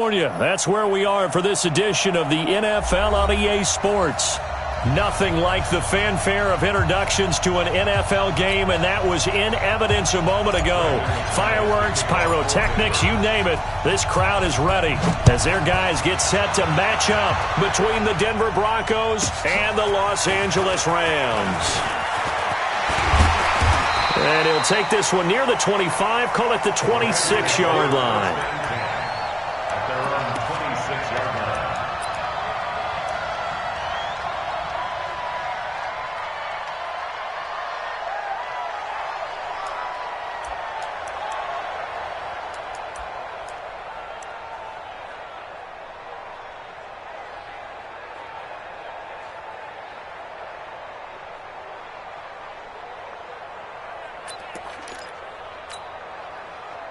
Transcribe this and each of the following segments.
That's where we are for this edition of the NFL on EA Sports. Nothing like the fanfare of introductions to an NFL game, and that was in evidence a moment ago. Fireworks, pyrotechnics, you name it, this crowd is ready as their guys get set to match up between the Denver Broncos and the Los Angeles Rams. And he'll take this one near the 25, call it the 26-yard line.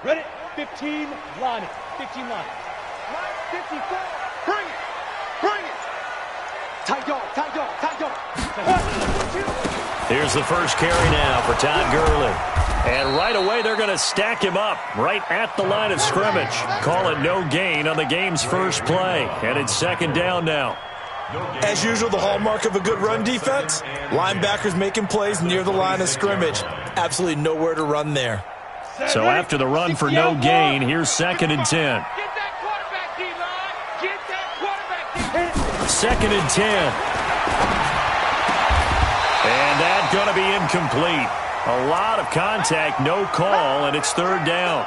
Ready? 15 line it. 15 line it. 54. Bring it. Bring it. Tight dog. Tight dog. Tight dog. Here's the first carry now for Todd Gurley. And right away they're going to stack him up right at the line of scrimmage. Call it no gain on the game's first play. And it's second down now. As usual, the hallmark of a good run defense, linebackers making plays near the line of scrimmage. Absolutely nowhere to run there. So after the run for no gain, here's second and 10. Get that quarterback, D-line. Get that quarterback, D-line. Second and 10. And that's going to be incomplete. A lot of contact, no call, and it's third down.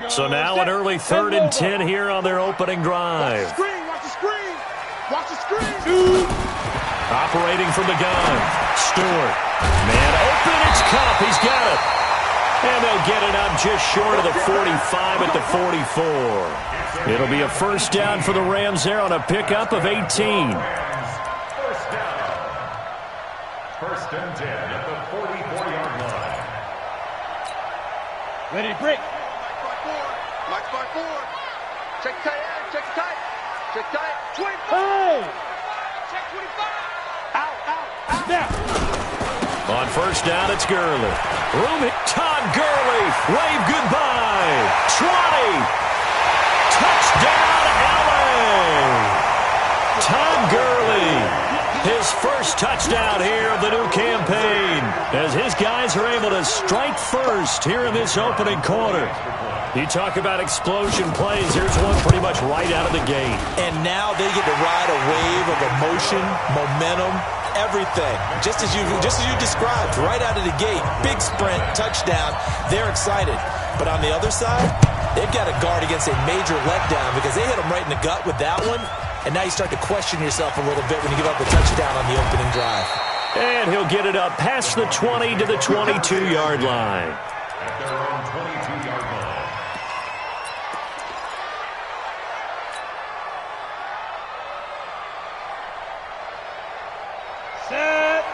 So now an early third and 10 here on their opening drive. Watch the screen, watch the screen. Watch the screen. Operating from the gun. Stewart. Man open, it's Cup. He's got it. And they'll get it up just short of the 45 at the 44. It'll be a first down for the Rams there on a pickup of 18. First and 10 at the 44-yard line. Ready to break. Max by 4. Check tight end. Check tight. Check tight. 25. Hey. Check 25. Out. Now. On first down, it's Gurley. Room hit. Todd Gurley. Wave goodbye. 20. Touchdown, LA. Todd Gurley. His first touchdown here of the new campaign as his guys are able to strike first here in this opening quarter. You talk about explosion plays. Here's one pretty much right out of the gate. And now they get to ride a wave of emotion, momentum, everything. Just as you described, right out of the gate. Big sprint, touchdown. They're excited. But on the other side, they've got to guard against a major letdown because they hit them right in the gut with that one. And now you start to question yourself a little bit when you give up a touchdown on the opening drive. And he'll get it up past the 20 to the 22-yard line. At their own 22-yard line. Set.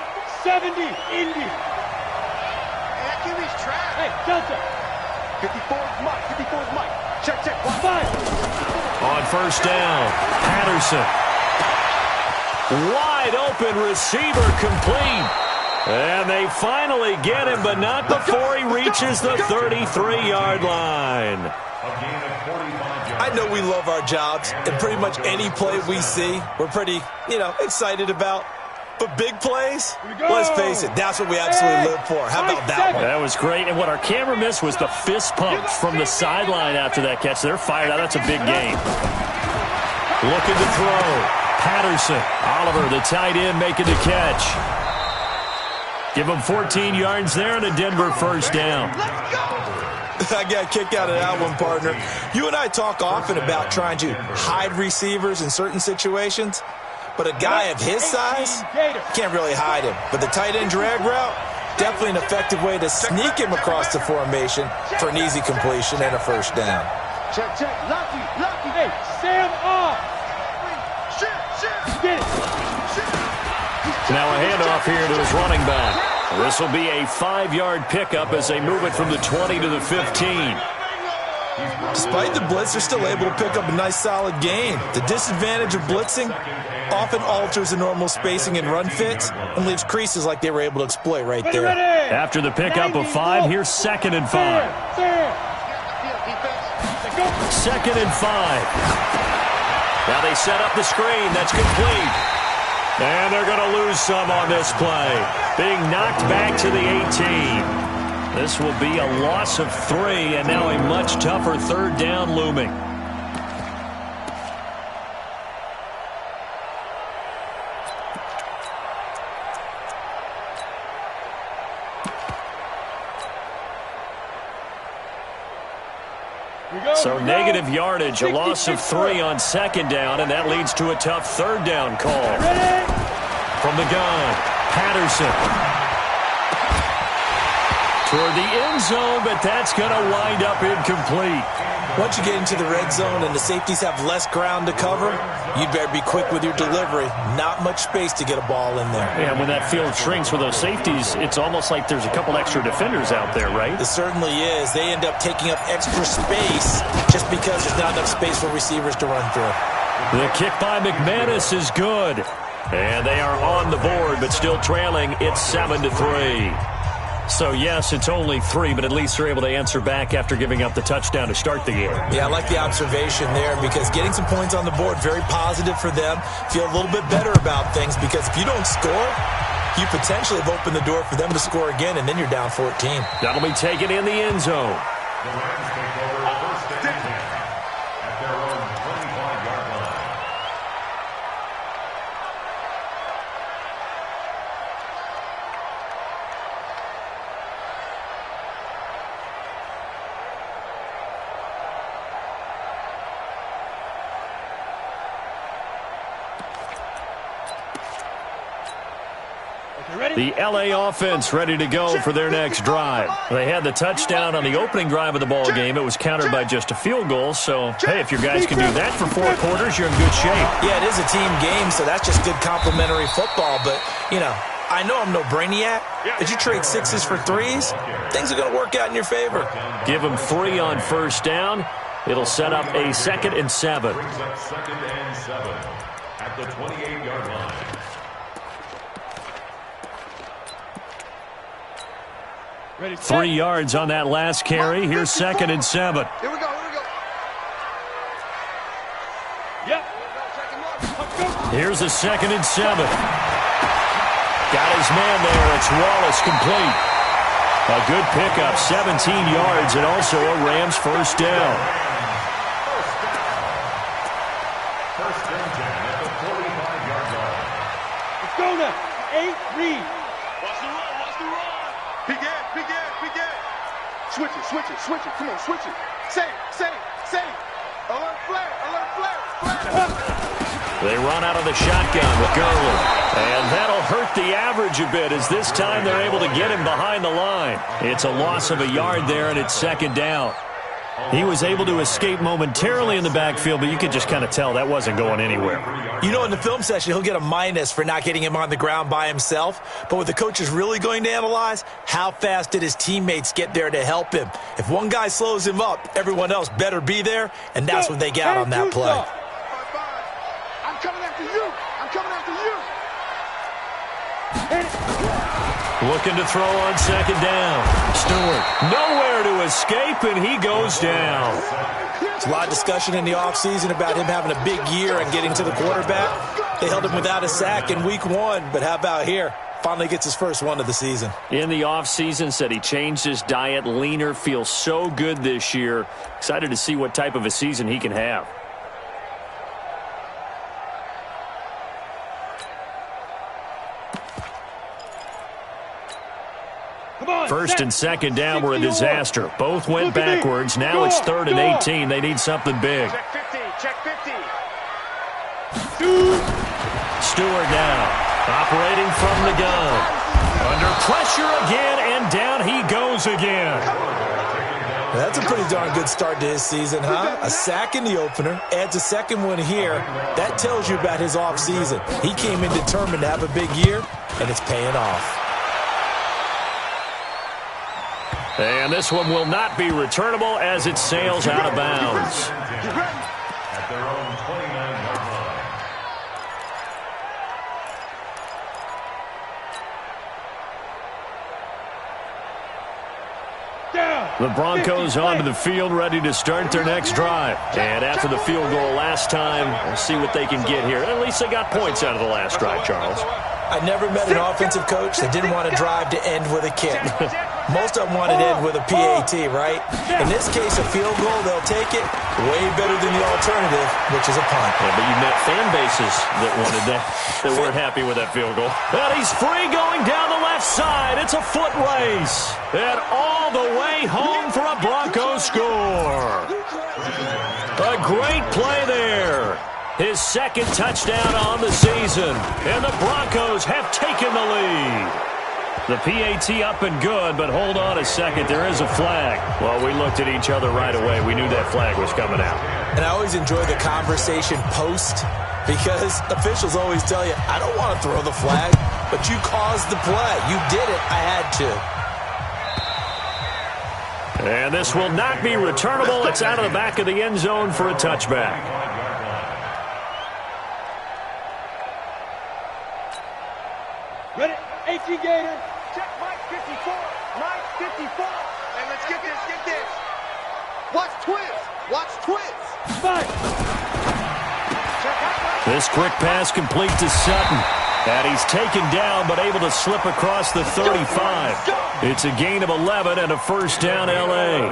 70. Indy. And QB's trapped. Hey, Delta. 54 is Mike. 54 is Mike. Check. 5. On first down, Patterson. Wide open receiver complete. And they finally get him, but not before he reaches the 33-yard line. A gain of 45 yards. I know we love our jobs, and pretty much any play we see, we're pretty, excited about. But big plays, let's face it, that's what we absolutely live for. How about that one? That was great, and what our camera missed was the fist pump from the sideline after that catch. They're fired out. That's a big game. Looking to throw. Patterson. Oliver, the tight end, making the catch. Give him 14 yards there and a Denver first down. I got a kick out of that one, partner. You and I talk often about trying to hide receivers in certain situations. But a guy of his size, can't really hide him. But the tight end drag route, definitely an effective way to sneak him across the formation for an easy completion and a first down. Check. Lucky. Hey, Sam off. Get it. Now a handoff here to his running back. This will be a 5-yard pickup as they move it from the 20 to the 15. Despite the blitz, they're still able to pick up a nice, solid gain. The disadvantage of blitzing often alters the normal spacing and run fits and leaves creases like they were able to exploit right there. After the pickup of 5, here's 2nd and 5. 2nd and 5. Now they set up the screen. That's complete. And they're going to lose some on this play. Being knocked back to the 18. This will be a loss of 3, and now a much tougher 3rd down looming. So negative yardage, a loss of 3 on 2nd down, and that leads to a tough 3rd down call. From the gun, Patterson. Toward the end zone, but that's going to wind up incomplete. Once you get into the red zone and the safeties have less ground to cover, you better be quick with your delivery. Not much space to get a ball in there. Yeah, when that field shrinks with those safeties, it's almost like there's a couple extra defenders out there, right? It certainly is. They end up taking up extra space just because there's not enough space for receivers to run through. The kick by McManus is good. And they are on the board, but still trailing. It's 7-3. So, yes, it's only 3, but at least they're able to answer back after giving up the touchdown to start the game. Yeah, I like the observation there because getting some points on the board, very positive for them. Feel a little bit better about things because if you don't score, you potentially have opened the door for them to score again, and then you're down 14. That'll be taken in the end zone. The Rams take over 1st and 10 at their own 25-yard line. The L.A. offense ready to go for their next drive. They had the touchdown on the opening drive of the ball game. It was countered by just a field goal. So, hey, if your guys can do that for 4 quarters, you're in good shape. Yeah, it is a team game, so that's just good complimentary football. But, you know, I know I'm no brainiac. Did you trade 6s for 3s? Things are going to work out in your favor. Give them 3 on 1st down. It'll set up a 2nd and 7. Brings up 2nd and 7 at the 28-yard line. 3 yards on that last carry. Here's 2nd and 7. Here we go, here we go. Yep. Here's a 2nd and 7. Got his man there. It's Wallace complete. A good pickup, 17 yards, and also a Rams 1st down. 1st and 10 at the 45-yard line. Let's go now. 8, read. Watch the run, watch the run. Peek in, peek in, peek in. Switch it, switch it, switch it. Come on, switch it. Save, save, save. Alert flare, flare. They run out of the shotgun with Gurley. And that'll hurt the average a bit as this time they're able to get him behind the line. It's a loss of a yard there, and it's 2nd down. He was able to escape momentarily in the backfield, but you could just kind of tell that wasn't going anywhere. You know, in the film session, he'll get a minus for not getting him on the ground by himself. But what the coach is really going to analyze, how fast did his teammates get there to help him? If one guy slows him up, everyone else better be there, and that's what they got on that play. I'm coming after you. I'm coming after you. Looking to throw on 2nd down. Stewart nowhere to escape, and he goes down. There's a lot of discussion in the offseason about him having a big year and getting to the quarterback. They held him without a sack in week 1, but how about here? Finally gets his first one of the season. In the offseason, said he changed his diet, leaner, feels so good this year. Excited to see what type of a season he can have. First and 2nd down were a disaster. Both went backwards. Now it's 3rd and 18. They need something big. Check 50, check 50. Stewart now, operating from the gun. Under pressure again, and down he goes again. That's a pretty darn good start to his season, huh? A sack in the opener, adds a 2nd one here. That tells you about his offseason. He came in determined to have a big year, and it's paying off. And this one will not be returnable as it sails out of bounds. At their own 29-yard line. The Broncos onto the field, ready to start their next drive. And after the field goal last time, we'll see what they can get here. At least they got points out of the last drive, Charles. I never met an offensive coach that didn't want to drive to end with a kick. Most of them wanted to end with a PAT, right? In this case, a field goal, they'll take it way better than the alternative, which is a punt. Yeah, but you met fan bases that wanted that, that weren't happy with that field goal. And he's free going down the left side. It's a foot race. And all the way home for a Broncos score. A great play there. His second touchdown on the season. And the Broncos have taken the lead. The PAT up and good, but hold on a second. There is a flag. Well, we looked at each other right away. We knew that flag was coming out. And I always enjoy the conversation post because officials always tell you, I don't want to throw the flag, but you caused the play. You did it. I had to. And this will not be returnable. It's out of the back of the end zone for a touchback. Ready? 18 Gator. Check Mike 54. Mike 54. And let's get this. Watch twins. Watch twins. Fight. This quick pass complete to Sutton. And he's taken down, but able to slip across the 35. It's a gain of 11 and a first down, L.A.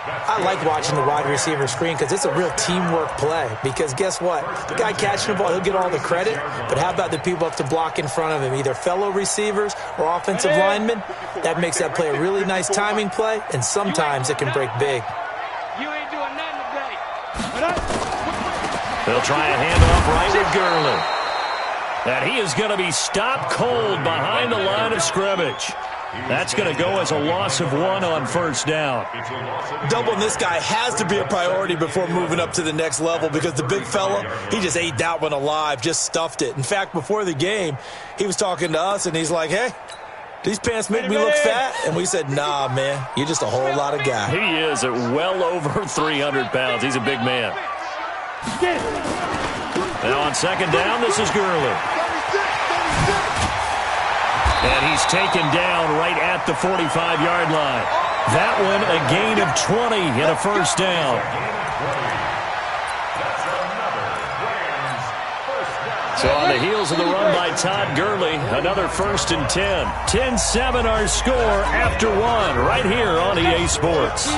I like watching the wide receiver screen because it's a real teamwork play. Because guess what? The guy catching the ball, he'll get all the credit. But how about the people up to block in front of him, either fellow receivers or offensive linemen? That makes that play a really nice timing play, and sometimes it can break big. You ain't doing nothing today. They'll try a handoff right with Gurley. And he is going to be stopped cold behind the line of scrimmage. That's going to go as a loss of 1 on first down. Doubling this guy has to be a priority before moving up to the next level because the big fella, he just ate that one alive, just stuffed it. In fact, before the game, he was talking to us, and he's like, hey, these pants make me look fat. And we said, nah, man, you're just a whole lot of guy. He is at well over 300 pounds. He's a big man. Now on second down, this is Gurley. And he's taken down right at the 45-yard line. That one a gain of 20 and a first down. So on the heels of the run by Todd Gurley, another first and 10. 10-7 our score after 1 right here on EA Sports.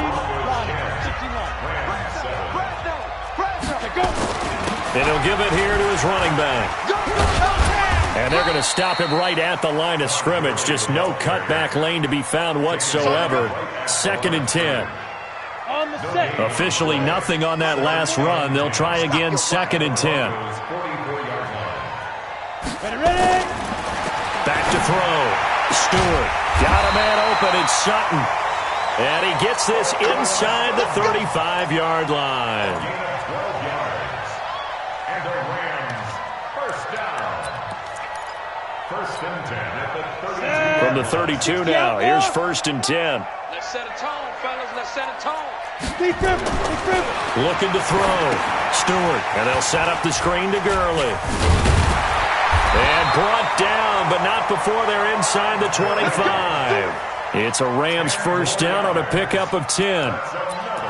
And he'll give it here to his running back. And they're going to stop him right at the line of scrimmage. Just no cutback lane to be found whatsoever. Second and 10. Officially nothing on that last run. They'll try again, second and 10. Back to throw. Stewart got a man open. It's Sutton. And he gets this inside the 35-yard line. From the 32 now. Here's first and 10. Let's set a tone, fellas. Let's set a tone. Looking to throw. Stewart. And they'll set up the screen to Gurley. And brought down, but not before they're inside the 25. It's a Rams first down on a pickup of 10.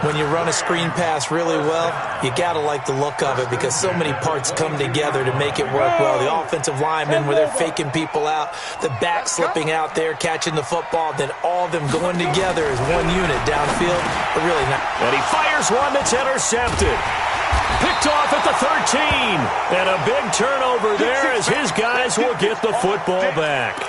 When you run a screen pass really well, you got to like the look of it because so many parts come together to make it work well. The offensive linemen, where they're faking people out, the back slipping out there, catching the football, then all of them going together as one unit downfield. But really not. And he fires one that's intercepted. Picked off at the 13. And a big turnover there as his guys will get the football back.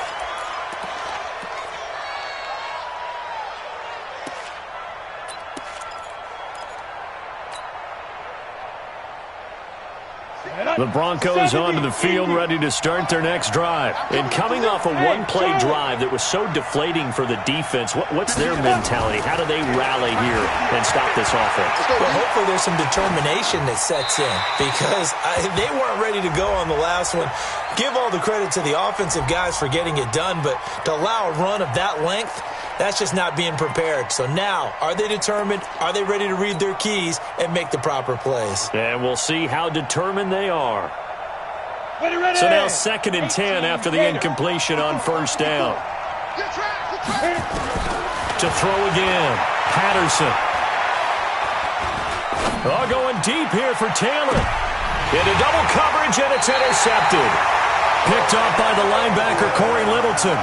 The Broncos onto the field, ready to start their next drive. And coming off a one-play drive that was so deflating for the defense, what's their mentality? How do they rally here and stop this offense? Well, hopefully there's some determination that sets in because they weren't ready to go on the last one. Give all the credit to the offensive guys for getting it done, but to allow a run of that length, That's just not being prepared. So now, are they determined? Are they ready to read their keys and make the proper plays? And we'll see how determined they are. Ready, ready. So now 2nd and 10 after the incompletion on first down. To throw again, Patterson. Oh, going deep here for Taylor. Into double coverage, and it's intercepted. Picked off by the linebacker, Corey Littleton.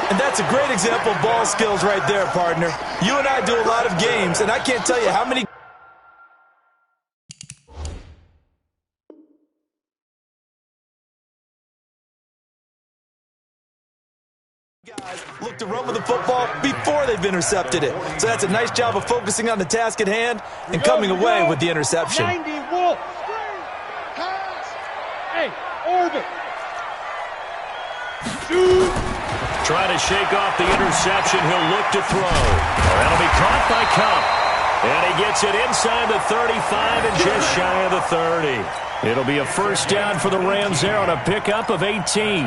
And that's a great example of ball skills right there, partner. You and I do a lot of games, and I can't tell you how many guys look to run with the football before they've intercepted it. So that's a nice job of focusing on the task at hand and coming away with the interception. 90 Wolf. Hey, orbit. Shoot. Try to shake off the interception. He'll look to throw. That'll be caught by Cup. And he gets it inside the 35 and just shy of the 30. It'll be a first down for the Rams there on a pickup of 18.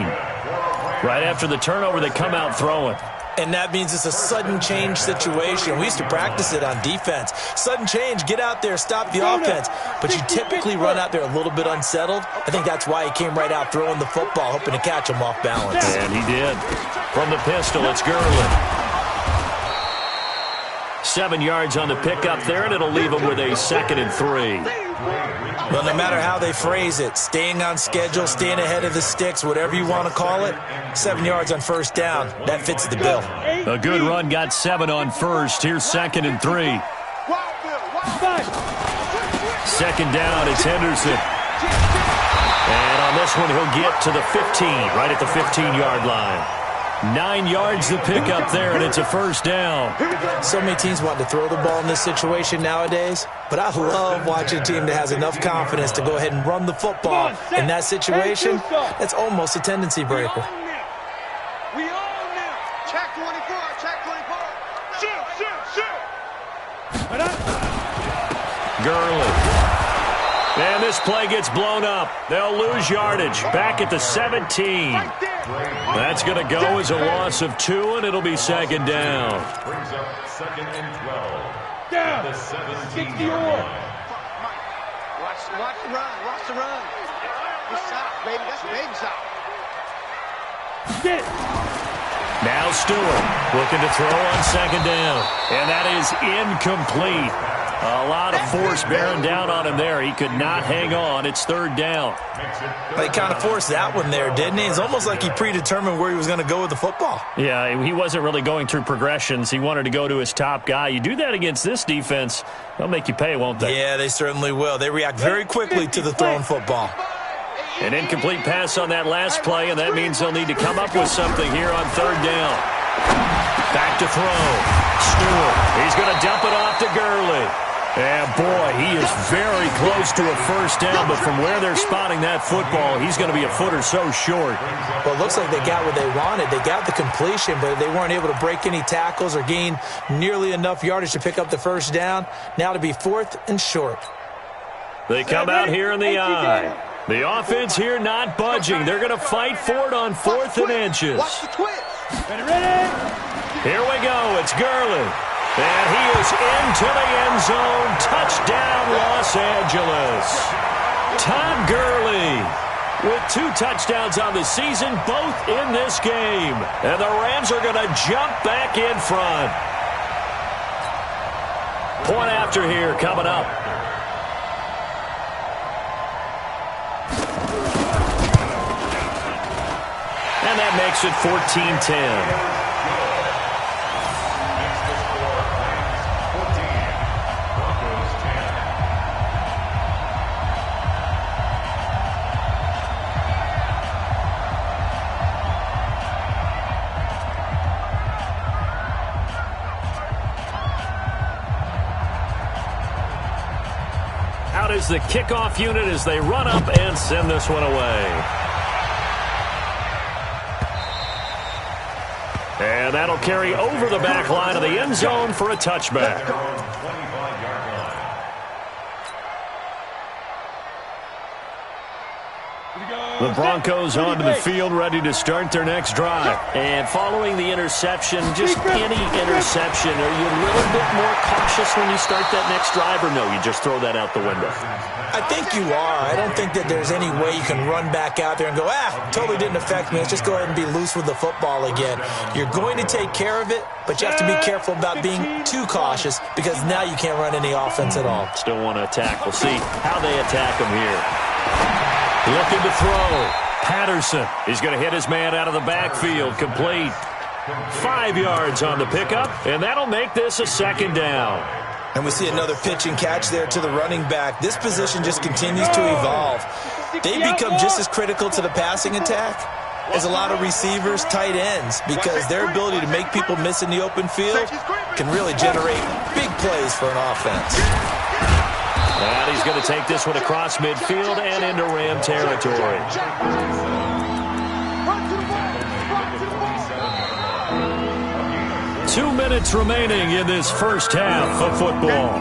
Right after the turnover, they come out throwing. And that means it's a sudden change situation. We used to practice it on defense. Sudden change, get out there, stop the offense. But you typically run out there a little bit unsettled. I think that's why he came right out throwing the football, hoping to catch him off balance. And he did. From the pistol, it's Gurley. 7 yards on the pickup there, and it'll leave him with a 2nd and 3. Well, no matter how they phrase it, staying on schedule, staying ahead of the sticks, whatever you want to call it, 7 yards on first down, that fits the bill. A good run, got 7 on first. Here's 2nd and 3. 2nd down, it's Henderson. And on this one, he'll get to the 15, right at the 15-yard line. 9 yards to pick up there, and it's a first down. So many teams want to throw the ball in this situation nowadays, but I love watching a team that has enough confidence to go ahead and run the football in that situation. That's almost a tendency breaker. We own them. Check 24. Check 24. Shoot. Gurley. And this play gets blown up. They'll lose yardage. Back at the 17. That's going to go as a loss of 2, and it'll be 2nd down. Brings up 2nd and 12. Down. The 17 60 yard more. line. Watch the run. Watch the run. Good shot, baby. That's a baby shot. Get it. Now Stewart looking to throw on 2nd down. And that is incomplete. A lot of force bearing down on him there. He could not hang on. It's 3rd down. They kind of forced that one there, didn't he? It's almost like he predetermined where he was going to go with the football. Yeah, he wasn't really going through progressions. He wanted to go to his top guy. You do that against this defense, they'll make you pay, won't they? Yeah, they certainly will. They react very quickly to the thrown football. An incomplete pass on that last play, and that means they'll need to come up with something here on 3rd down. Back to throw. Stewart. He's going to dump it off to Gurley. And, boy, he is very close to a first down, but from where they're spotting that football, he's going to be a foot or so short. Well, it looks like they got what they wanted. They got the completion, but they weren't able to break any tackles or gain nearly enough yardage to pick up the first down. Now to be 4th and short. They come out here in the eye. The offense here not budging. They're going to fight for it on 4th and inches. Watch the twist. Ready. Here we go. It's Gurley. And he is into the end zone. Touchdown, Los Angeles. Todd Gurley with 2 touchdowns on the season, both in this game. And the Rams are going to jump back in front. Point after here coming up. And that makes it 14-10. Out is the kickoff unit as they run up and send this one away. And that'll carry over the back line of the end zone for a touchback. The Broncos onto the field, ready to start their next drive. And following the interception, just any interception, are you a little bit more cautious when you start that next drive, or no, you just throw that out the window? I think you are. I don't think that there's any way you can run back out there and go, totally didn't affect me. Let's just go ahead and be loose with the football again. You're going to take care of it, but you have to be careful about being too cautious because now you can't run any offense at all. Still want to attack. We'll see how they attack him here. Looking to throw. Patterson. He's going to hit his man out of the backfield. Complete. 5 yards on the pickup, and that'll make this a second down. And we see another pitch and catch there to the running back. This position just continues to evolve. They become just as critical to the passing attack as a lot of receivers, tight ends, because their ability to make people miss in the open field can really generate big plays for an offense. And he's going to take this one across midfield and into Ram territory. 2 minutes remaining in this first half of football.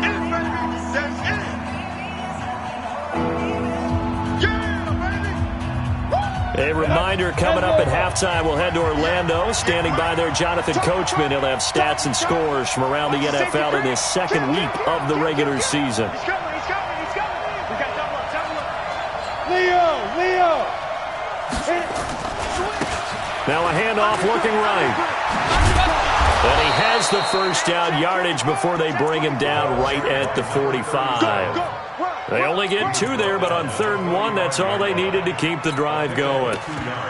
A reminder, coming up at halftime, we'll head to Orlando. Standing by there, Jonathan Coachman. He'll have stats and scores from around the NFL in this second week of the regular season. Leo! Now a handoff looking right. And he has the first down yardage before they bring him down right at the 45. They only get 2 there, but on 3rd and 1, that's all they needed to keep the drive going.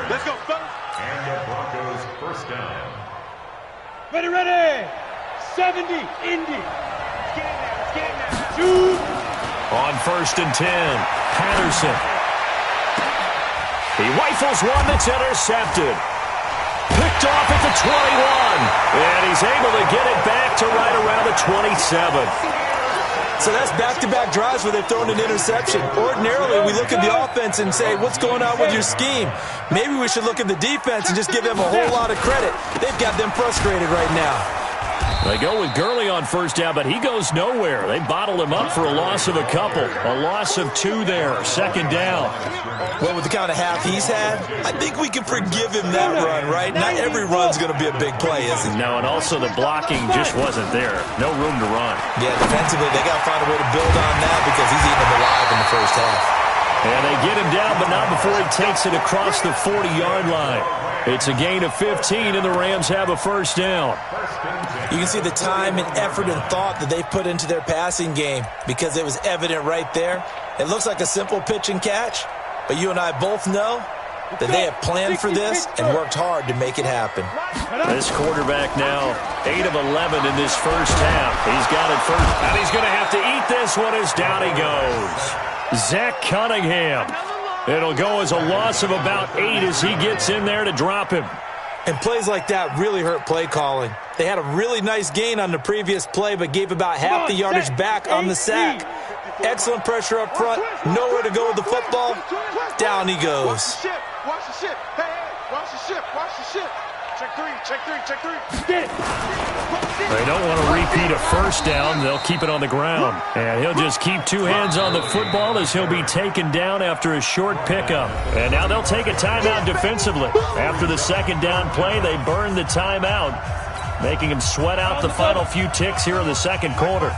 Let's go, fellas. And the Broncos first down. Ready! 70, Indy. Let's get in there. Shoot. On 1st and 10, Patterson. He rifles one that's intercepted. Picked off at the 21. And he's able to get it back to right around the 27. So that's back-to-back drives where they've thrown an interception. Ordinarily, we look at the offense and say, what's going on with your scheme? Maybe we should look at the defense and just give them a whole lot of credit. They've got them frustrated right now. They go with Gurley on first down, but he goes nowhere. They bottle him up for a loss of a couple. A loss of 2 there, 2nd down. Well, with the kind of half he's had, I think we can forgive him that run, right? Not every run's going to be a big play, is it? No, and also the blocking just wasn't there. No room to run. Yeah, defensively, they got to find a way to build on that because he's eating them alive in the first half. And they get him down, but not before he takes it across the 40-yard line. It's a gain of 15, and the Rams have a first down. You can see the time and effort and thought that they put into their passing game because it was evident right there. It looks like a simple pitch and catch, but you and I both know that they have planned for this and worked hard to make it happen. This quarterback now 8 of 11 in this first half. He's got it first, and he's going to have to eat this one as down he goes. Zach Cunningham. It'll go as a loss of about 8 as he gets in there to drop him. And plays like that really hurt play calling. They had a really nice gain on the previous play, but gave about half the yardage back on the sack. Excellent pressure up front. Nowhere to go with the football. Down he goes. Watch the ship. Watch the ship. Hey, watch the ship. Watch the ship. Check 3. Check 3. Check 3. Get it. They don't want to repeat a first down. They'll keep it on the ground. And he'll just keep 2 hands on the football as he'll be taken down after a short pickup. And now they'll take a timeout defensively. After the 2nd down play, they burn the timeout, making him sweat out the final few ticks here in the 2nd quarter.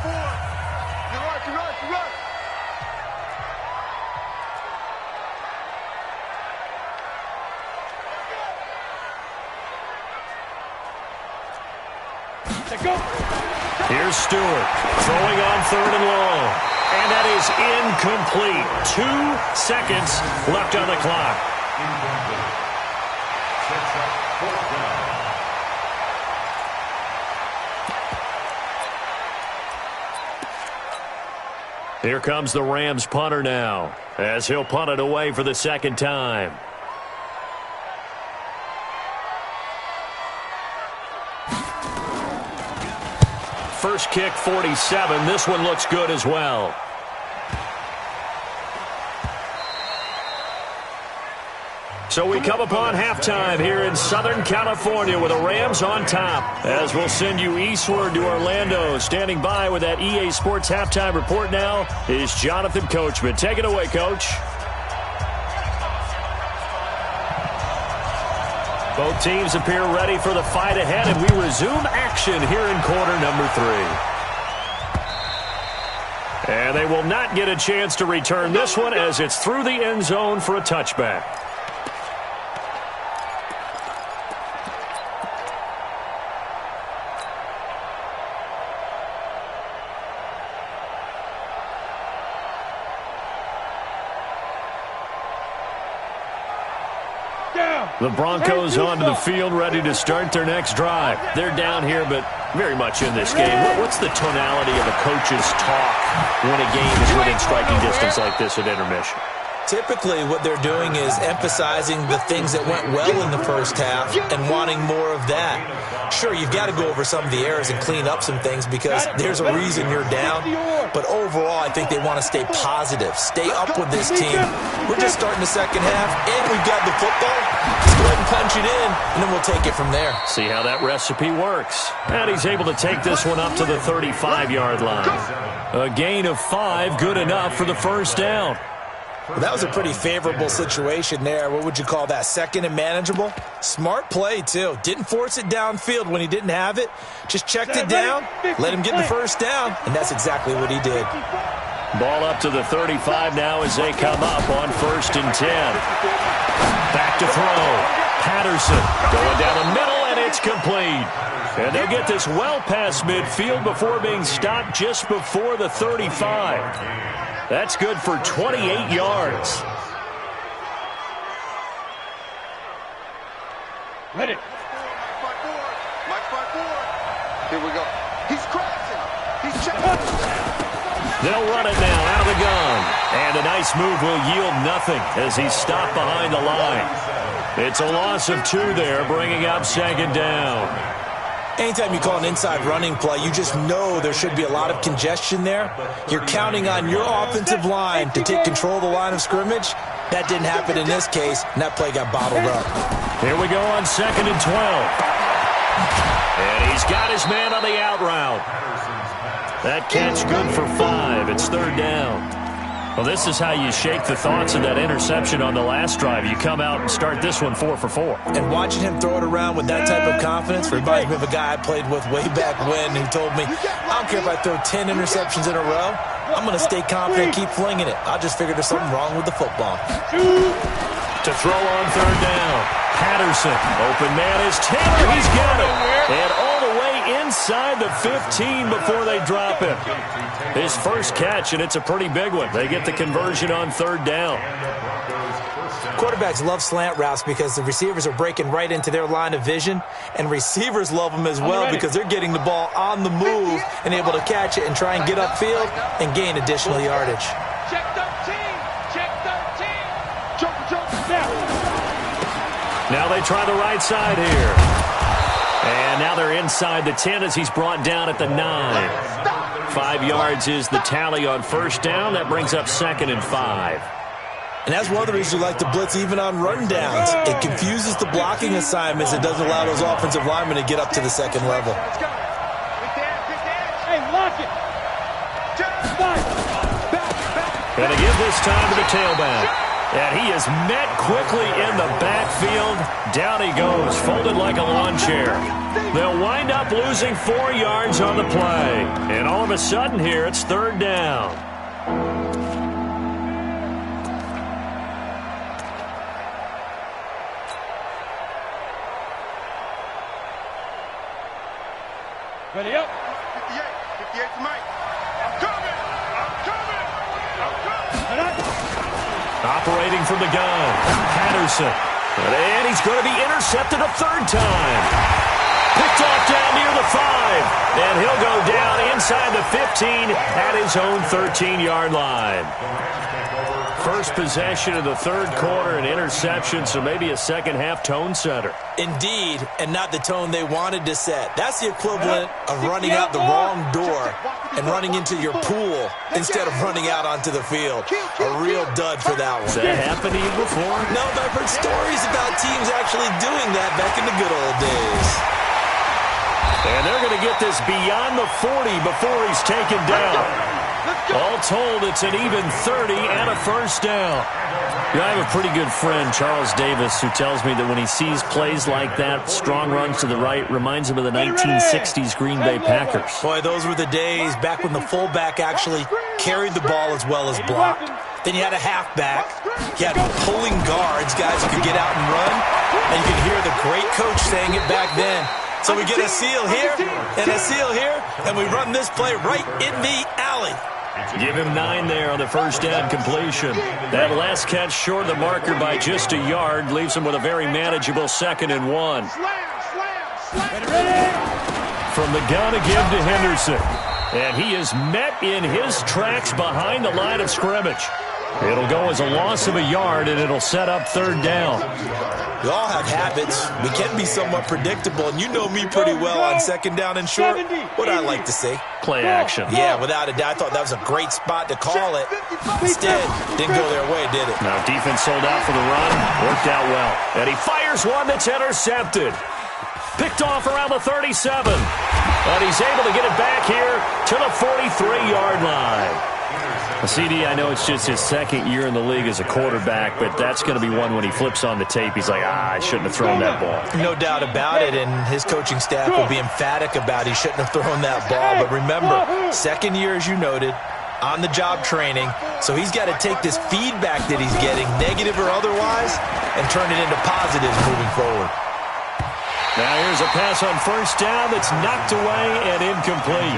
Here's Stewart throwing on 3rd and long. And that is incomplete. 2 seconds left on the clock. Here comes the Rams punter now, as he'll punt it away for the 2nd time. First kick, 47. This one looks good as well. So we come upon halftime here in Southern California with the Rams on top. As we'll send you eastward to Orlando. Standing by with that EA Sports halftime report now is Jonathan Coachman. Take it away, Coach. Both teams appear ready for the fight ahead, and we resume action here in quarter number 3. And they will not get a chance to return this one as it's through the end zone for a touchback. The Broncos onto the field, ready to start their next drive. They're down here, but very much in this game. What's the tonality of a coach's talk when a game is within striking distance like this at intermission? Typically, what they're doing is emphasizing the things that went well in the first half and wanting more of that. Sure, you've got to go over some of the errors and clean up some things because there's a reason you're down. But overall, I think they want to stay positive, stay up with this team. We're just starting the second half, and we've got the football. Let's go ahead and punch it in, and then we'll take it from there. See how that recipe works. And he's able to take this one up to the 35-yard line. A gain of 5, good enough for the first down. Well, that was a pretty favorable situation there. What would you call that? Second and manageable? Smart play, too. Didn't force it downfield when he didn't have it. Just checked it down, let him get the first down, and that's exactly what he did. Ball up to the 35 now as they come up on 1st and 10. Back to throw. Patterson going down the middle, and it's complete. And they'll get this well past midfield before being stopped just before the 35. That's good for 28 yards. Ready. Mike front forward. Here we go. He's crossing. He's checking. They'll run it now out of the gun. And a nice move will yield nothing as he's stopped behind the line. It's a loss of 2 there, bringing up 2nd down. Anytime you call an inside running play, you just know there should be a lot of congestion there. You're counting on your offensive line to take control of the line of scrimmage. That didn't happen in this case, and that play got bottled up. Here we go on 2nd and 12. And he's got his man on the out route. That catch good for 5. It's 3rd down. Well, this is how you shake the thoughts of that interception on the last drive. You come out and start this one 4 for 4. And watching him throw it around with that type of confidence reminds me of a guy I played with way back when who told me, I don't care if I throw 10 interceptions in a row. I'm going to stay confident and keep flinging it. I just figured there's something wrong with the football. To throw on 3rd down. Patterson. Open man is Taylor. He's got it. And all the way inside the 15 before they drop him. His first catch, and it's a pretty big one. They get the conversion on 3rd down. Quarterbacks love slant routes because the receivers are breaking right into their line of vision, and receivers love them as well because they're getting the ball on the move and able to catch it and try and get upfield and gain additional yardage. Check 13. Check 13. Jump. Now they try the right side here. And now they're inside the 10 as he's brought down at the 9. 5 yards is the tally on 1st down. That brings up 2nd and 5. And that's one of the reasons you like to blitz even on rundowns. It confuses the blocking assignments. It doesn't allow those offensive linemen to get up to the 2nd level. Hey, lock it. Going to give this time to the tailback. And he is met quickly in the backfield. Down he goes, folded like a lawn chair. They'll wind up losing 4 yards on the play. And all of a sudden here, it's 3rd down. Ready up. 58 to Mike. I'm coming. Operating from the gun, Patterson. And he's going to be intercepted a 3rd time. Picked off down near the 5. And he'll go down inside the 15 at his own 13-yard line. First possession of the 3rd quarter, an interception, so maybe a second-half tone setter. Indeed, and not the tone they wanted to set. That's the equivalent of running out the wrong door and running into your pool instead of running out onto the field. A real dud for that one. Has that happened to you before? No, but I've heard stories about teams actually doing that back in the good old days. And they're going to get this beyond the 40 before he's taken down. All told, it's an even 30 and a first down. Yeah, I have a pretty good friend, Charles Davis, who tells me that when he sees plays like that, strong runs to the right, reminds him of the 1960s Green Bay Packers. Boy, those were the days back when the fullback actually carried the ball as well as blocked. Then you had a halfback. You had pulling guards, guys who could get out and run. And you could hear the great coach saying it back then. So we get a seal here and a seal here, and we run this play right in the alley. Give him 9 there on the first down completion. That last catch short of the marker by just a yard leaves him with a very manageable 2nd and 1. From the gun again to Henderson. And he is met in his tracks behind the line of scrimmage. It'll go as a loss of a yard, and it'll set up 3rd down. We all have habits. We can be somewhat predictable, and you know me pretty well on 2nd down and short. What I like to say. Play action. Yeah, without a doubt. I thought that was a great spot to call it. Instead, didn't go their way, did it? Now, defense sold out for the run. Worked out well. And he fires one that's intercepted. Picked off around the 37. But he's able to get it back here to the 43-yard line. CD, I know it's just his 2nd year in the league as a quarterback, but that's going to be one when he flips on the tape. He's like, I shouldn't have thrown that ball. No doubt about it, and his coaching staff will be emphatic about he shouldn't have thrown that ball. But remember, 2nd year, as you noted, on-the-job training, so he's got to take this feedback that he's getting, negative or otherwise, and turn it into positives moving forward. Now here's a pass on first down that's knocked away and incomplete.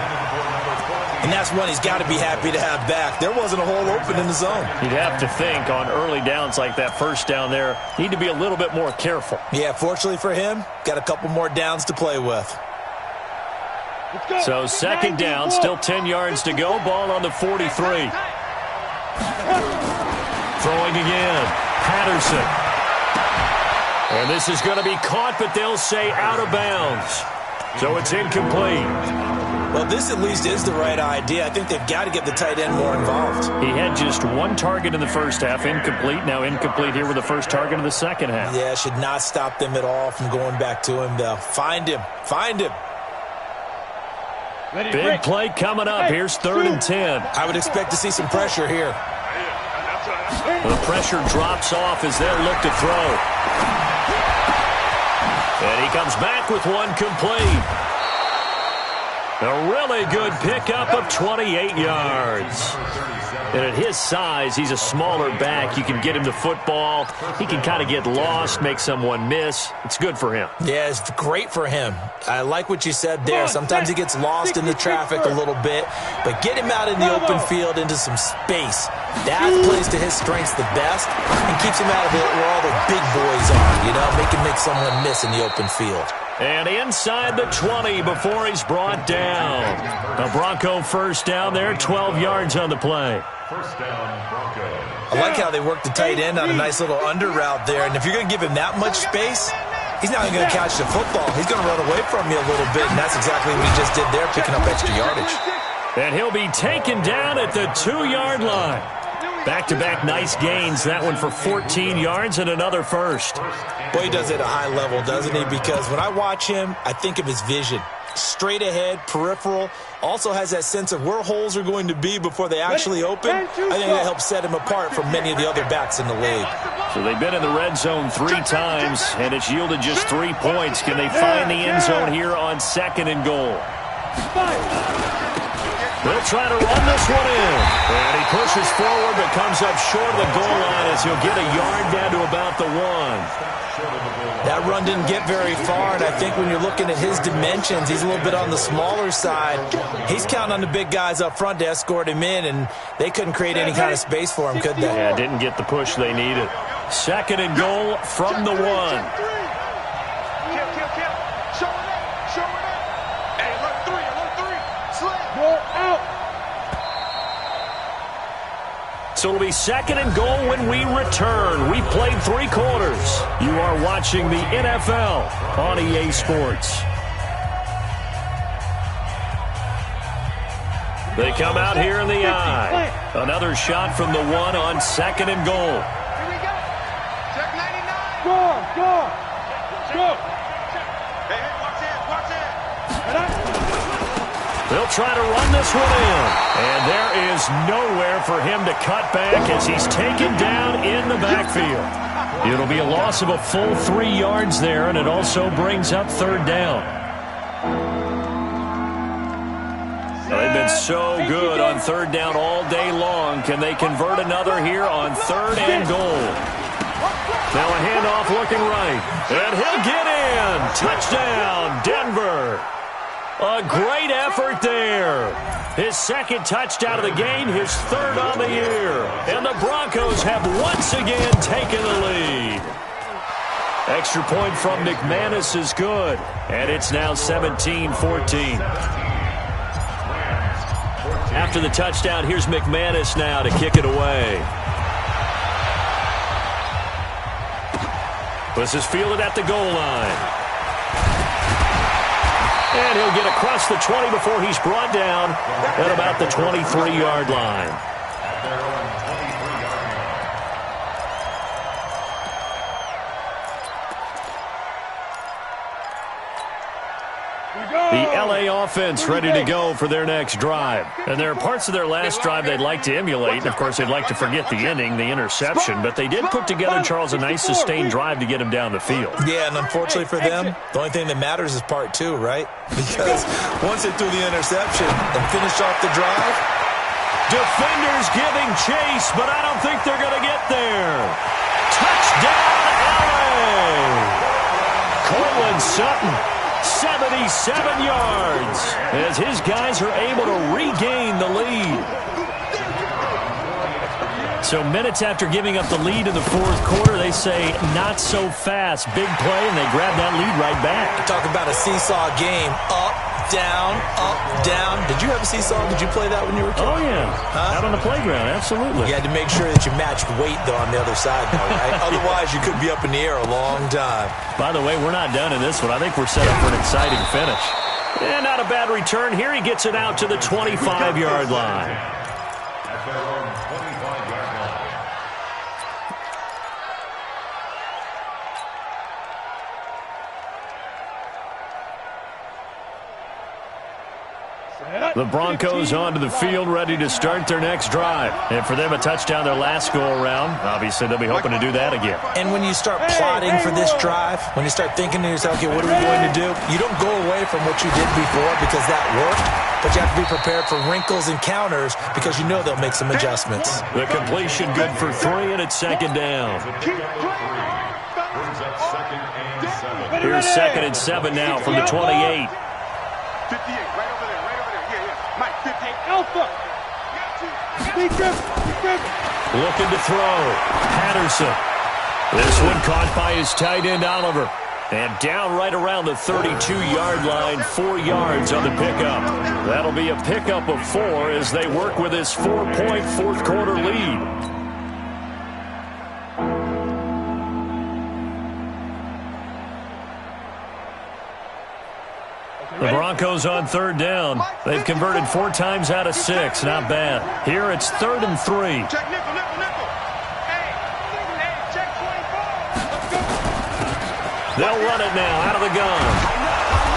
And that's one he's got to be happy to have back. There wasn't a hole open in the zone. You'd have to think on early downs like that first down there, need to be a little bit more careful. Yeah, fortunately for him, got a couple more downs to play with. So 2nd down, still 10 yards to go. Ball on the 43. Throwing again, Patterson. And this is going to be caught, but they'll say out of bounds. So it's incomplete. Well, this at least is the right idea. I think they've got to get the tight end more involved. He had just 1 target in the first half, incomplete. Now incomplete here with the first target of the second half. Yeah, should not stop them at all from going back to him, though. Find him. Find him. Big play coming up. Here's 3rd and 10. I would expect to see some pressure here. The pressure drops off as they look to throw. And he comes back with one complete. A really good pickup of 28 yards. And at his size, he's a smaller back. You can get him the football. He can kind of get lost, make someone miss. It's good for him. Yeah, it's great for him. I like what you said there. Sometimes he gets lost in the traffic a little bit, but get him out in the open field into some space. That plays to his strengths the best and keeps him out of it where all the big boys are, you know, make someone miss in the open field. And inside the 20 before he's brought down. A Bronco first down there, 12 yards on the play. First down, Broncos. I like how they work the tight end on a nice little under route there. And if you're going to give him that much space, he's not even going to catch the football. He's going to run away from you a little bit, and that's exactly what he just did there, picking up extra yardage. And he'll be taken down at the 2-yard line. Back-to-back nice gains. That one for 14 yards and another first. Boy, he does it at a high level, doesn't he? Because when I watch him, I think of his vision. Straight ahead, peripheral. Also has that sense of where holes are going to be before they actually open. I think that helps set him apart from many of the other backs in the league. So they've been in the red zone 3 times, and it's yielded just 3 points. Can they find the end zone here on 2nd and goal? They'll try to run this one in. And he pushes forward but comes up short of the goal line as he'll get a yard down to about the 1. That run didn't get very far, and I think when you're looking at his dimensions, he's a little bit on the smaller side. He's counting on the big guys up front to escort him in, and they couldn't create any kind of space for him, could they? Yeah, didn't get the push they needed. 2nd and goal from the 1. So it'll be 2nd and goal when we return. We've played 3 quarters. You are watching the NFL on EA Sports. They come out here in the eye. Another shot from the 1 on 2nd and goal. Here we go. Check 99. Go. Hey, watch it. They'll try to run this one in. And there is nowhere for him to cut back as he's taken down in the backfield. It'll be a loss of a full 3 yards there, and it also brings up third down. They've been so good on third down all day long. Can they convert another here on third and goal? Now a handoff looking right. And he'll get in. Touchdown, Denver. A great effort there. His second touchdown of the game, his third on the year. And the Broncos have once again taken the lead. Extra point from McManus is good. And it's now 17-14. After the touchdown, here's McManus now to kick it away. This is fielded at the goal line. And he'll get across the 20 before he's brought down at about the 23-yard line. The LA offense ready to go for their next drive. And there are parts of their last drive they'd like to emulate. And, of course, they'd like to forget the ending, the interception. But they did put together, Charles, a nice sustained drive to get him down the field. Yeah, and unfortunately for them, the only thing that matters is part 2, right? Because once they threw the interception and finished off the drive, defenders giving chase, but I don't think they're going to get there. Touchdown, LA! Cortland Sutton. 77 yards as his guys are able to regain the lead. So minutes after giving up the lead in the fourth quarter, they say not so fast. Big play, and they grab that lead right back. Talk about a seesaw game. Up, down, up, down. Did you have a seesaw? Did you play that when you were a kid? Oh, yeah. Out on the playground, absolutely. You had to make sure that you matched weight, though, on the other side, though, right? Otherwise, you could be up in the air a long time. By the way, we're not done in this one. I think we're set up for an exciting finish. And not a bad return here. He gets it out to the 25-yard line. At their own 25-yard line. The Broncos onto the field, ready to start their next drive. And for them, a touchdown their last go-around. Obviously, they'll be hoping to do that again. And when you start plotting for this drive, when you start thinking to yourself, okay, what are we going to do? You don't go away from what you did before because that worked, but you have to be prepared for wrinkles and counters because you know they'll make some adjustments. The completion good for 3, and it's second down. Here's second and 7 now from the 28. 58, right over there, right over there. Yeah. Mike, 58. Alpha. Looking to throw. Patterson. This one caught by his tight end, Oliver. And down right around the 32-yard line, 4 yards on the pickup. That'll be a pickup of 4 as they work with this 4-point fourth-quarter lead. The Broncos on third down. They've converted 4 times out of 6. Not bad. Here it's 3rd and 3. Check nickel, nickel, nickel. Hey, check 24. They'll run it now out of the gun.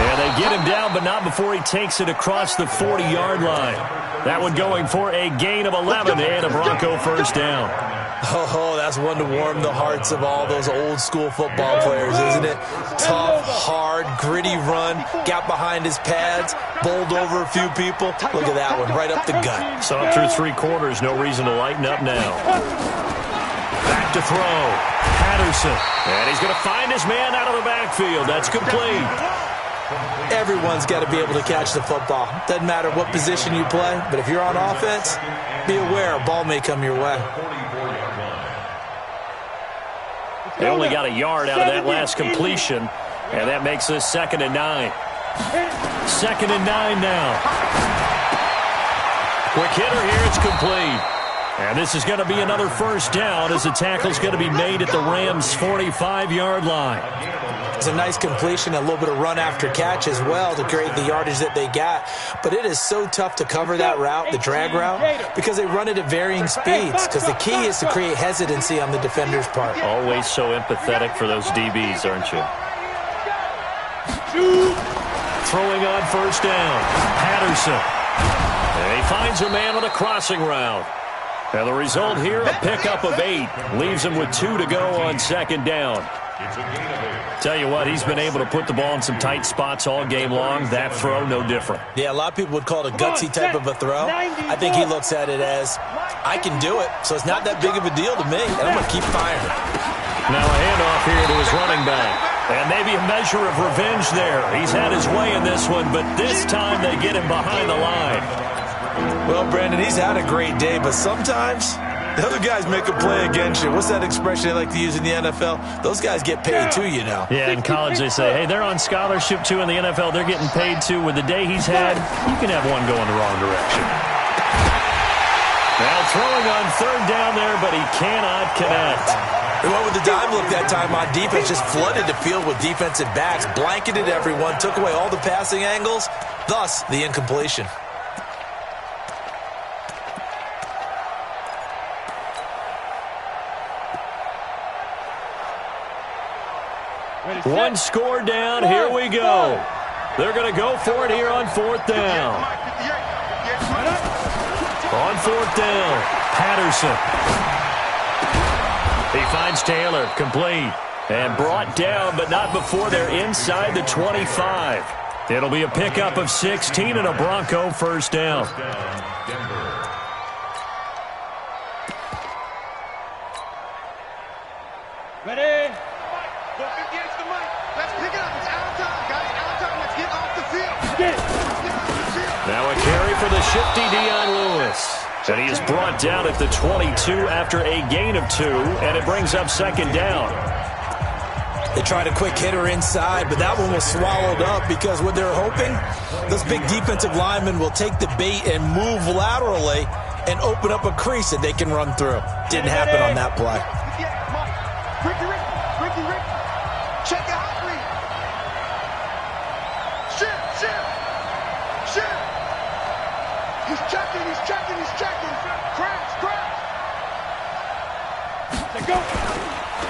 And they get him down, but not before he takes it across the 40-yard line. That one going for a gain of 11 and a Bronco first down. Oh, that's one to warm the hearts of all those old-school football players, isn't it? Tough, hard, gritty run, got behind his pads, bowled over a few people. Look at that one, right up the gut. So up through 3 quarters, no reason to lighten up now. Back to throw. Patterson. And he's going to find his man out of the backfield. That's complete. Everyone's got to be able to catch the football. Doesn't matter what position you play, but if you're on offense, be aware a ball may come your way. They only got a yard out of that last completion, and that makes this 2nd and 9. 2nd and 9 now. Quick hitter here, it's complete. And this is going to be another first down as the tackle's going to be made at the Rams' 45-yard line. It's a nice completion, a little bit of run after catch as well to create the yardage that they got. But it is so tough to cover that route, the drag route, because they run it at varying speeds. Because the key is to create hesitancy on the defender's part. Always so empathetic for those DBs, aren't you? Throwing on first down. Patterson. He finds a man on a crossing route. And the result here, a pickup of 8. Leaves him with 2 to go on second down. It's a gain of 8. Tell you what, he's been able to put the ball in some tight spots all game long. That throw, no different. Yeah, a lot of people would call it a gutsy type of a throw. I think he looks at it as, I can do it, so it's not that big of a deal to me, and I'm going to keep firing. Now a handoff here to his running back. And maybe a measure of revenge there. He's had his way in this one, but this time they get him behind the line. Well, Brandon, he's had a great day, but sometimes the other guys make a play against you. What's that expression they like to use in the NFL? Those guys get paid too, you know. Yeah, in college they say, hey, they're on scholarship too. In the NFL, they're getting paid too. With the day he's had, you can have one going the wrong direction. Now throwing on third down there, but he cannot connect. They went with the dime look that time on defense, just flooded the field with defensive backs, blanketed everyone, took away all the passing angles, thus the incompletion. One score down. Here we go. They're going to go for it here on fourth down. On fourth down, Patterson. He finds Taylor, complete. And brought down, but not before they're inside the 25. It'll be a pickup of 16 and a Bronco first down. Ready? Let's pick it up. It's out time, guys. Out time. Let's get off the field. Now a carry for the shifty Dion Lewis. And he is brought down at the 22 after a gain of 2, and it brings up second down. They tried a quick hitter inside, but that one was swallowed up because what they're hoping, those big defensive linemen will take the bait and move laterally and open up a crease that they can run through. Didn't happen on that play. Ricky. Check it out, Ricky. Shift. He's checking. Crash. Let's go.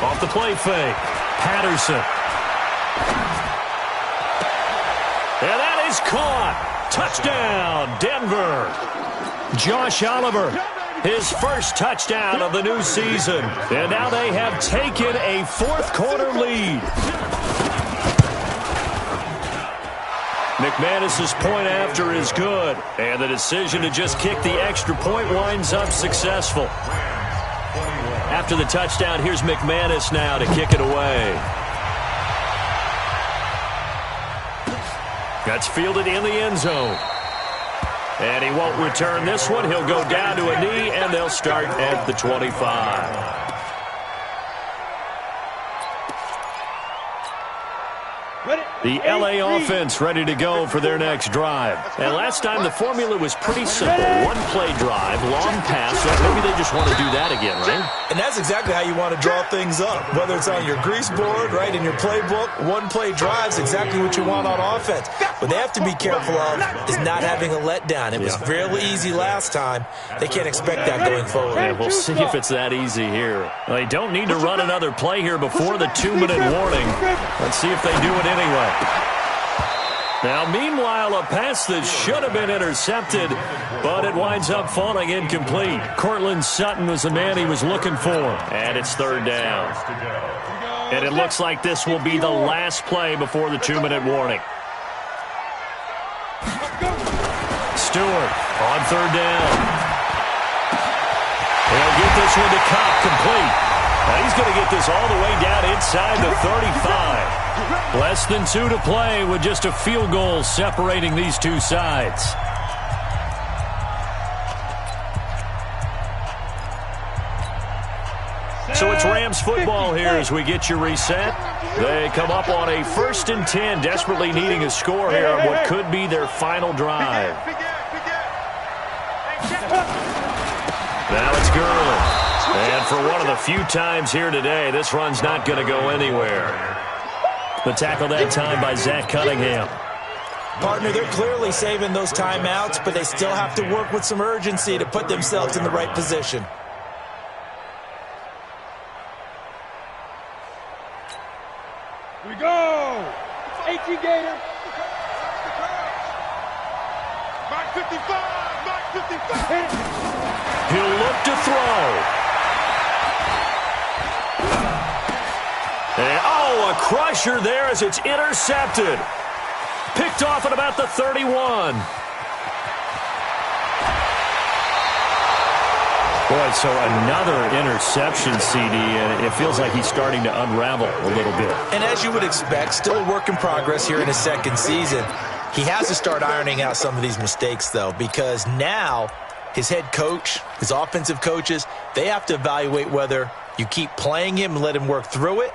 Off the play fake, Patterson. And that is caught. Touchdown, Denver. Josh Oliver, his first touchdown of the new season. And now they have taken a fourth-quarter lead. McManus's point after is good, and the decision to just kick the extra point winds up successful. After the touchdown, here's McManus now to kick it away. That's fielded in the end zone. And he won't return this one. He'll go down to a knee, and they'll start at the 25. The L.A. offense ready to go for their next drive. And last time the formula was pretty simple. One-play drive, long pass. Maybe they just want to do that again, right? And that's exactly how you want to draw things up. Whether it's on your grease board, right, in your playbook, one-play drive's exactly what you want on offense. What they have to be careful of is not having a letdown. It was fairly easy last time. They can't expect that going forward. Yeah, we'll see if it's that easy here. Well, they don't need to run another play here before the 2-minute warning. Let's see if they do it anyway. Now, meanwhile, a pass that should have been intercepted, but it winds up falling incomplete. Cortland Sutton was the man he was looking for, and it's third down. And it looks like this will be the last play before the 2-minute warning. Stewart on third down. He'll get this one to Cobb, complete. Now he's going to get this all the way down inside the 35. Less than 2 to play with just a field goal separating these two sides. So it's Rams football here as we get you reset. They come up on a 1st and 10, desperately needing a score here on what could be their final drive. Now it's Gurley. And for one of the few times here today, this run's not going to go anywhere. The tackle that time by Zach Cunningham. Partner, they're clearly saving those timeouts, but they still have to work with some urgency to put themselves in the right position. Here we go. 18 Gator. Mark 55. He'll look to throw. And, oh, a crusher there as it's intercepted. Picked off at about the 31. Boy, so another interception, CD, and it feels like he's starting to unravel a little bit. And as you would expect, still a work in progress here in his second season. He has to start ironing out some of these mistakes, though, because now his head coach, his offensive coaches, they have to evaluate whether you keep playing him and let him work through it,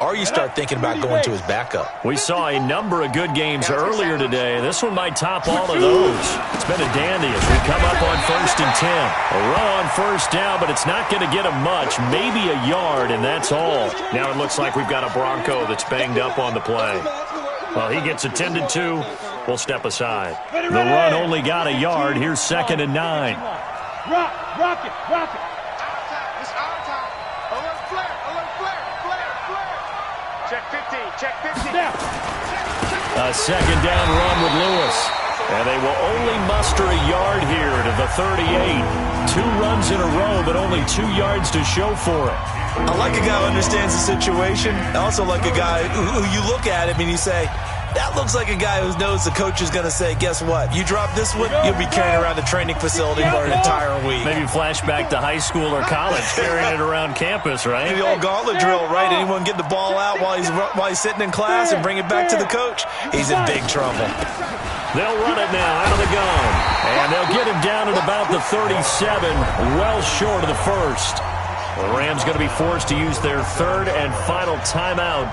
or you start thinking about going to his backup. We saw a number of good games earlier today. This one might top all of those. It's been a dandy as we come up on 1st and 10. A run on first down, but it's not going to get him much. Maybe a yard, and that's all. Now it looks like we've got a Bronco that's banged up on the play. Well, he gets attended to. We'll step aside. The run only got a yard. Here's 2nd and 9. Rock it. It's our time. Alert flare. Check 15. Check 15. A 2nd down run with Lewis. And they will only muster a yard here to the 38. 2 runs in a row, but only 2 yards to show for it. I like a guy who understands the situation. I also like a guy who you look at him and you say, that looks like a guy who knows the coach is going to say, guess what? You drop this one, you'll be carrying around the training facility for an entire week. Maybe flashback to high school or college, carrying it around campus, right? The old gauntlet drill, right? Anyone get the ball out while he's sitting in class and bring it back to the coach? He's in big trouble. They'll run it now out of the gun. And they'll get him down at about the 37, well short of the first. The Rams going to be forced to use their 3rd and final timeout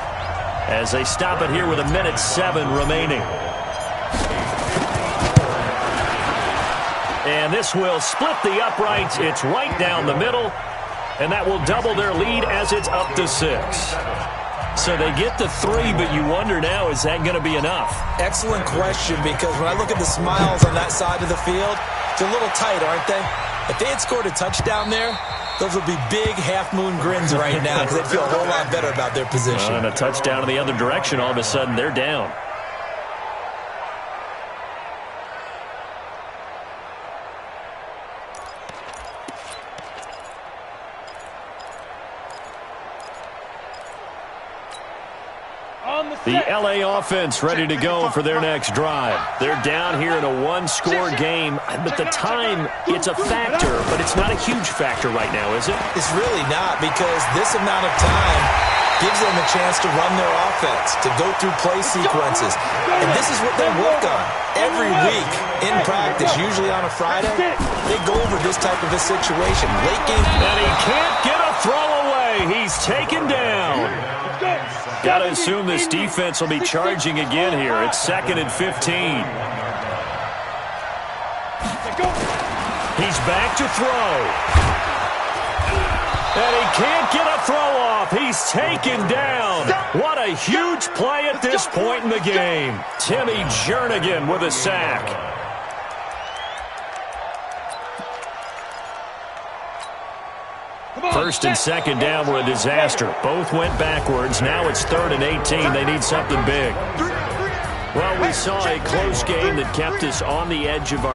as they stop it here with 1:07 remaining. And this will split the uprights. It's right down the middle, and that will double their lead as it's up to 6. So they get the 3, but you wonder now, is that going to be enough? Excellent question, because when I look at the smiles on that side of the field, they're a little tight, aren't they? If they had scored a touchdown there, those would be big half-moon grins right now because they'd feel a whole lot better about their position. And a touchdown in the other direction, all of a sudden they're down. The LA offense ready to go for their next drive. They're down here in a 1-score game, but the time, it's a factor, but it's not a huge factor right now, is it? It's really not, because this amount of time gives them a chance to run their offense, to go through play sequences. And this is what they work on every week in practice, usually on a Friday. They go over this type of a situation. Late game. And he can't get a throw away. He's taken down. Got to assume this defense will be charging again here. It's 2nd and 15. He's back to throw. And he can't get a throw off. He's taken down. What a huge play at this point in the game. Timmy Jernigan with a sack. First and 2nd down were a disaster. Both went backwards. Now it's 3rd and 18. They need something big. Well, we saw a close game that kept us on the edge of our